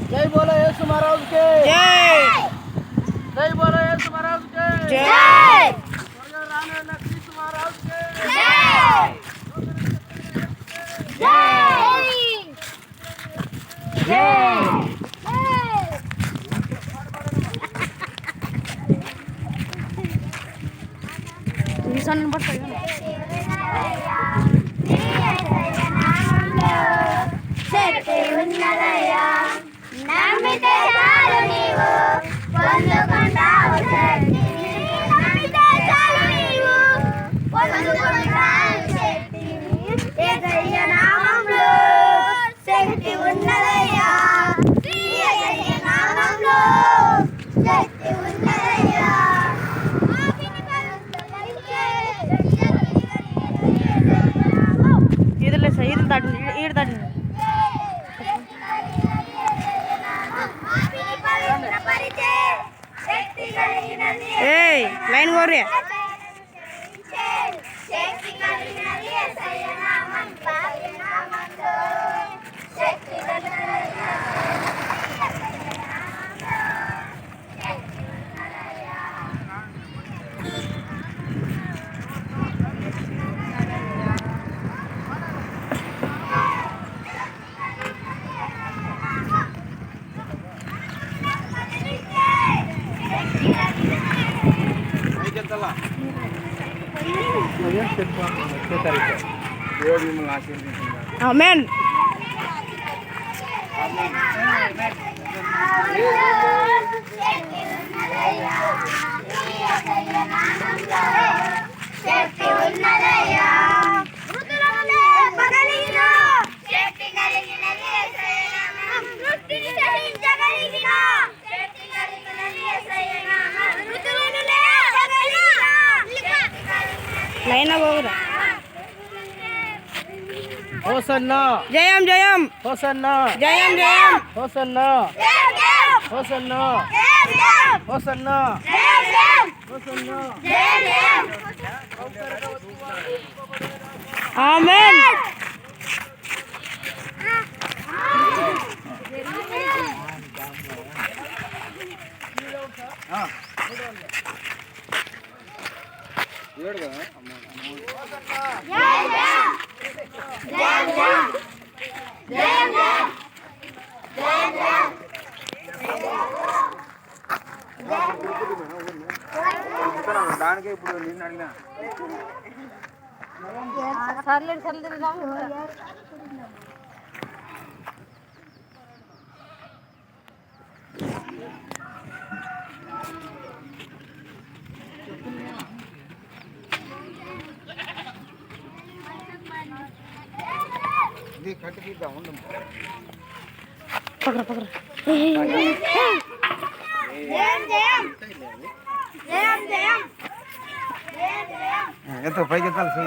जय बोलो येशू महाराज के जय। जय बोलो येशू महाराज के जय। राणे नक्कीस महाराज के जय। जय। ईशान पड़ता శక్తి ఉన్నదయ్యా నమ్మితే చాలు నీవు పొందుకుంటావు శక్తిని నమ్మితే చాలు నీవు పొందుకుంటావు శక్తిని యేసయ్య నామములో శక్తి ఉన్నదయ్యా యేసయ్య నామములో శక్తి ఉన్నదయ్యా इधर से इधर दाट इधर दाट ए लाइन बोल रही है आमेन శక్తి ఉన్నదయ్యా మృతులను లేపగలిగిన శక్తి కలిగినది యేసయ్య నామం మృత్యుని జయించగలిగిన శక్తి కలిగినది యేసయ్య నామం మృతులను లేపగలిగిన శక్తి కలిగినది लाइन बोल रहा Hosanna Jayam Jayam Hosanna Jayam Jayam Hosanna జయం జయం होसन्ना జయం జయం होसन्ना జయం జయం होसन्ना జయం జయం आमेन దానికే ఇప్పుడు నిన్ను అడిగినా ఇది కట్టిద్దాం ఉండు पकड़ पकड़ జయం జయం జయం జయం జయం జయం ఎంతో పైకి ఎత్తాలి సై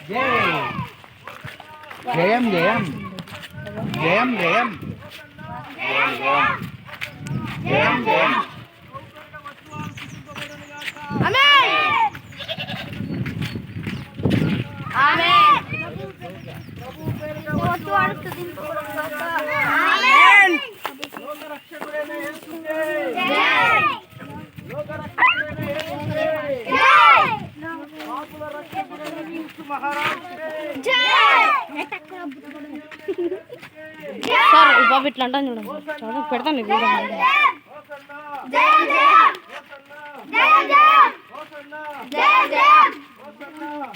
జయం జయం జయం జయం జయం జయం సార్ బాబు ఇట్లా అంటాను చూడండి చూడండి పెడతాను ఇది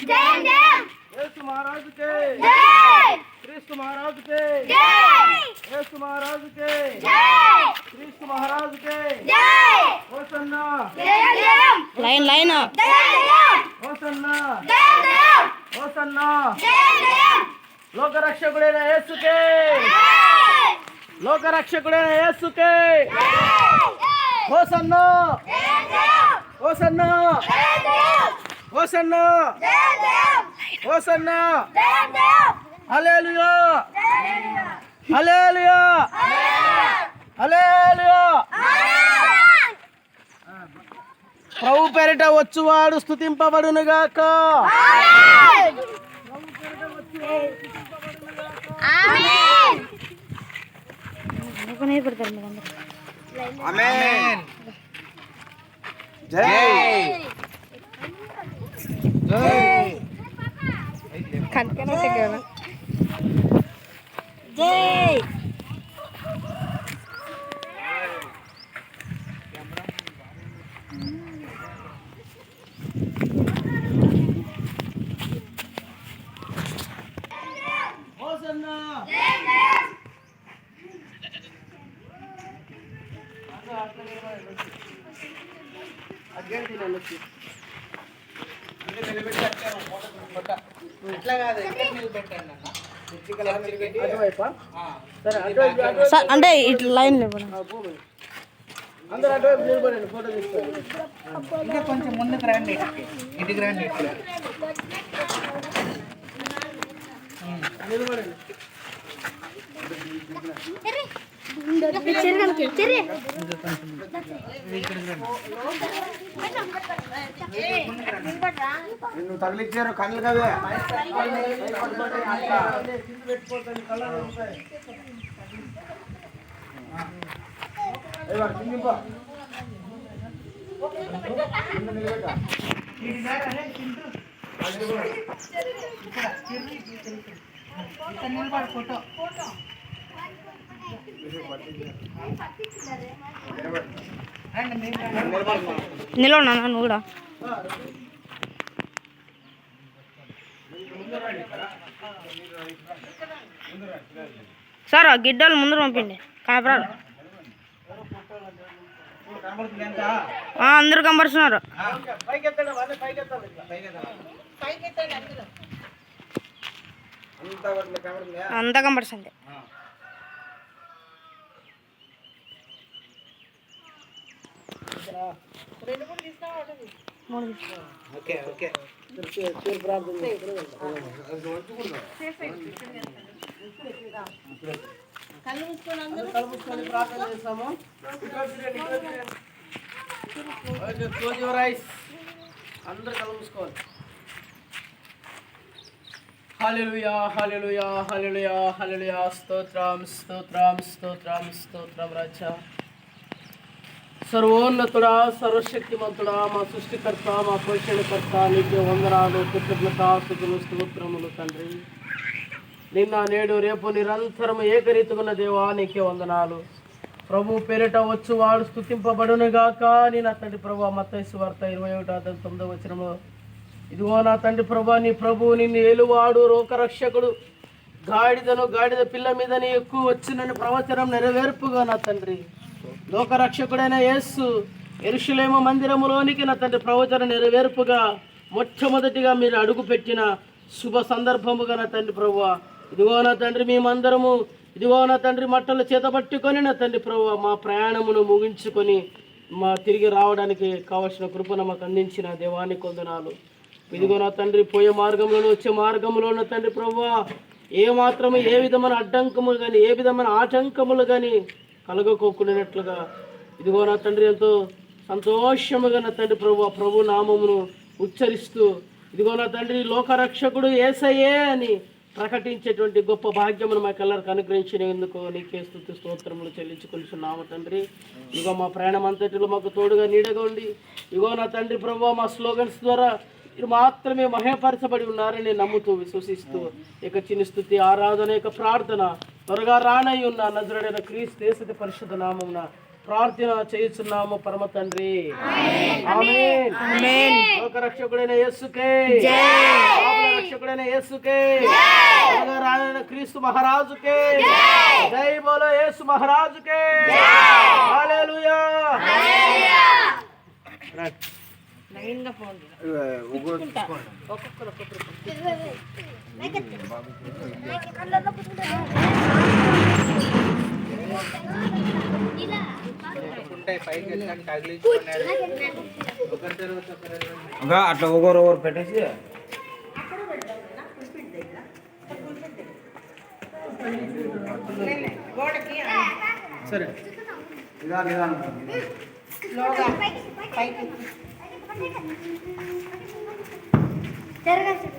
జయం జయం యేసు మహారాజుకే జై క్రీస్తు మహారాజుకే జై యేసు మహారాజుకే జై క్రీస్తు మహారాజుకే జై హోసన్నా జయం జయం లైన్ లైన్ జయం జయం హోసన్నా జయం జయం హోసన్నా జయం జయం లోకరక్షకుడైన యేసుకే జై లోకరక్షకుడైన యేసుకే హోసన్నా హోసన్నా హోసన్నా హోసన్నా హల్లెలూయా హల్లెలూయా హల్లెలూయా ప్రభు పేరిట వచ్చువాడు స్తుతింపబడును గాక ఆమేన్ అనుకునే పెడతారు మీరు అందరూ. ఆమేన్ జై జై కనుకనే కదా జై హోసన్నా అటువైపా సరే అటువైపు అటువైపు సార్ అంటే ఇట్లా లైన్ ఇవ్వడం అందరూ అటువైపు నిలబడండి ఫోటో తీసుకోండి ఇంకా కొంచెం ముందుకు రండి ఇంటికి రండి నిలబడండి నిన్ను తగిలిచ్చారు కళ్ళు కవే నిలవనా నువ్వు కూడా సార్ ఆ గిడ్డలు ముందు పంపిండి కాపరాలు అందరూ కనబడుతున్నారు పైకి ఎత్తండి వాళ్ళే పైకి ఎత్తాలి అంతా కనబడుతుంది ఓకే ఓకే కళ్ళు మూసుకొని ప్రార్థన చేస్తాము క్లోజ్ యువర్ ఐస్ అందరూ కళ్ళు మూసుకోవాలి హల్లెలూయా హల్లెలూయా హల్లెలూయా హల్లెలూయా స్తోత్రం స్తోత్రం స్తోత్రం స్తోత్రం రాజా సర్వోన్నతుడా సర్వశక్తిమంతుడా మా సృష్టికర్త మా పోషణకర్త నీకే వందనాలు కృతజ్ఞతాస్తుతులు స్తోత్రములు తండ్రి నిన్న నేడు రేపు నిరంతరం ఏకరీతిగున్న దేవా నీకే వందనాలు ప్రభు పేరిట వచ్చు వాడు స్తుతింపబడును గాక నీ నా తండ్రి ప్రభు మత్తయి సువార్త 21:9 వచనంలో ఇదిగో నా తండ్రి ప్రభు నీ ప్రభు నిన్ను ఏలువాడు లోకరక్షకుడు గాడిద పిల్ల మీద నీ ఎక్కువ వచ్చినని ప్రవచనం నెరవేర్పుగా నా తండ్రి లోకరక్షకుడైన యేసు యెరూషలేము మందిరములోనికి నా తండ్రి ప్రవచన నెరవేర్పుగా మొట్టమొదటిగా మీరు అడుగు పెట్టిన శుభ సందర్భముగా నా తండ్రి ప్రభువా ఇదిగో నా తండ్రి మేమందరము ఇదిగో నా తండ్రి మట్టలు చేతబట్టుకొని నా తండ్రి ప్రభువా మా ప్రయాణమును ముగించుకొని మా తిరిగి రావడానికి కావలసిన కృపను మాకు అందించిన దేవానికి వందనాలు ఇదిగో నా తండ్రి పోయే మార్గంలోనూ వచ్చే మార్గంలో నా తండ్రి ప్రభువా ఏ మాత్రము ఏ విధమైన అడ్డంకములు కానీ ఏ విధమైన ఆటంకములు కానీ కలగకోకునేట్లుగా ఇదిగో నా తండ్రి ఎంతో సంతోషముగా నా తండ్రి ప్రభు నామమును ఉచ్చరిస్తూ ఇదిగో నా తండ్రి లోకరక్షకుడు యేసయ్యే అని ప్రకటించేటువంటి గొప్ప భాగ్యమును మాకెల్లరికి అనుగ్రహించినందుకు నీకే స్తుతి స్తోత్రములు చెల్లించుకుంటున్నాము తండ్రి ఇదిగో మా ప్రయాణం అంతటిలో మాకు తోడుగా నీడగా ఉండి ఇదిగో నా తండ్రి ప్రభు మా స్లోగన్స్ ద్వారా మీరు మాత్రమే మహేపరచబడి ఉన్నారని నమ్ముతూ విశ్వసిస్తూ ఇక చిన్న స్తుతి ఆరాధన యొక్క ప్రార్థన త్వరగా రానై ఉన్న నజరుడైన క్రీస్తు యేసు పరిశుద్ధ నామమున ప్రార్థన చేయుచున్నాము పరమ తండ్రి. ఆమేన్. లోక రక్షకుడైన యేసుకే, పాపుల రక్షకుడైన యేసుకే, రాయన క్రీస్తు మహారాజుకే, జై బోలో యేసు మహారాజుకే. హల్లెలూయా. ఉంటాయి పైకి వెళ్ళడానికి తగిలించుకున్నాడు ఒకరి తర్వాత ఒకరు అట్లా ఒకరు పెట్టేసి సరే జరగచ్చు.